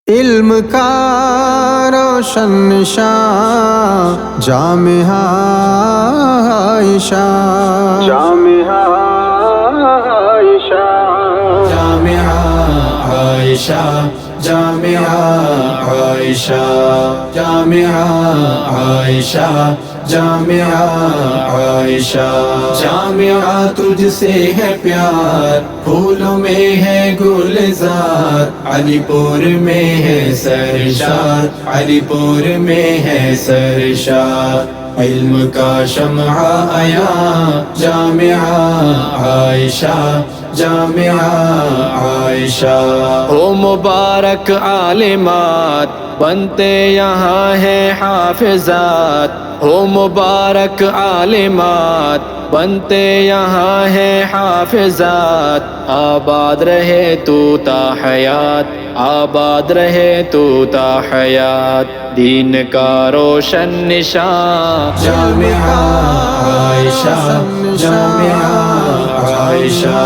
علم کا روشن نشاں جامعہ عائشہ، جامعہ عائشہ، جامعہ عائشہ، جامعہ عائشہ، جامعہ عائشہ، جامعہ عائشہ، جامعہ تجھ سے ہے پیار، پھولوں میں ہے گلزار، علی پور میں ہے سرشار، علی پور میں ہے سرشار، علم کا شمع عیاں جامعہ عائشہ، جامعہ عائشہ۔ ہو مبارک عالمات بنتے یہاں ہیں حافظات، ہو مبارک عالمات بنتے یہاں ہیں حافظات، آباد رہے تو تا حیات، آباد رہے تو تا حیات، دین کا روشن نشاں جامعہ عائشہ، جامعہ عائشہ،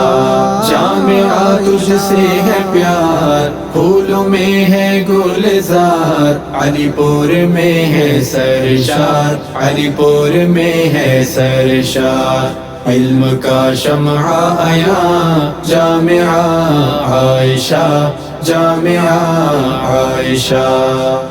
جامعہ تجھ سے ہے پیار، پھولوں میں ہے گلزار، علی پور میں ہے سرشار، علی پور میں ہے سرشار، علم کا شمع عیاں جامعہ عائشہ، جامعہ عائشہ۔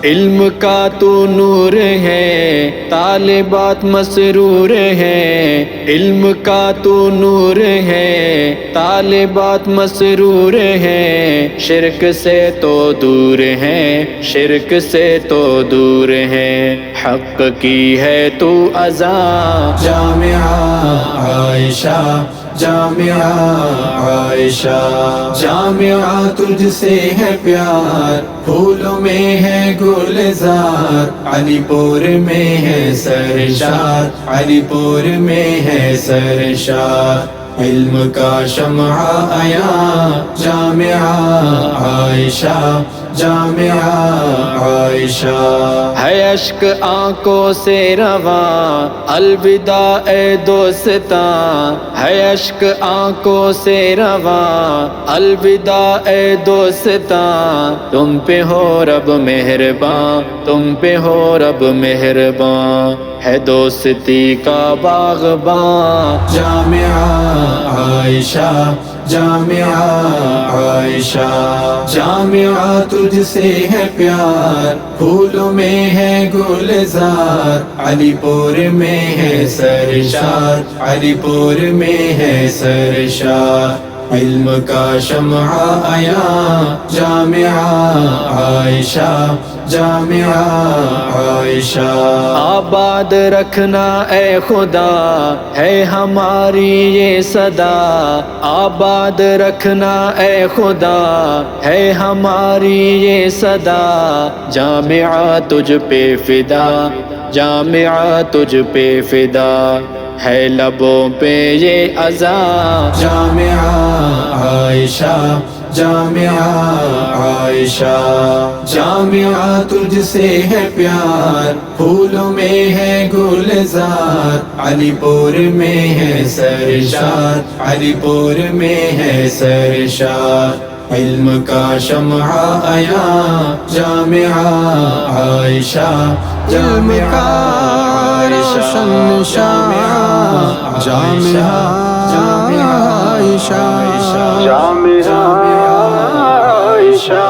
علم کا تو نور ہے طالبات مسرور ہیں، علم کا تو نور ہے طالبات مسرور ہیں، شرک سے تو دور ہیں، شرک سے تو دور ہیں، حق کی ہے تو اذاں جامعہ عائشہ، جامعہ عائشہ، جامعہ تجھ سے ہے پیار، پھولوں میں ہے گلزار، علی پور میں ہے سرشار، علی پور میں ہے سرشار، علم کا شمع عیاں جامعہ عائشہ، جامعہ عائشہ۔ ہے اشک آنکھوں سے رواں الوداع اے دوستاں، ہے اشک آنکھوں سے رواں الوداع اے دوستاں، تم پہ ہو رب مہرباں، تم پہ ہو رب مہرباں، ہے دوستی کا باغباں جامعہ عائشہ، جامعہ عائشہ، جامعہ تجھ سے ہے پیار، پھولوں میں ہے گلزار، علی پور میں ہے سرشار، علی پور میں ہے سرشار، علم کا شمع عیاں جامعہ عائشہ، جامعہ عائشہ۔ آباد رکھنا اے خدا ہے ہماری یہ صدا، آباد رکھنا اے خدا ہے ہماری یہ صدا، جامعہ تجھ پہ فدا، جامعہ تجھ پہ فدا، ہے لبوں پہ یہ اذاں جامعہ عائشہ، جامعہ عائشہ، جامعہ تجھ سے ہے پیار، پھولوں میں ہے گلزار، علی پور میں ہے سرشار، علی پور میں ہے سرشار، علم کا شمع عیاں جامعہ عائشہ، جامعہ روشن نشاں جامعہ عائشہ، جامعہ عائشہ۔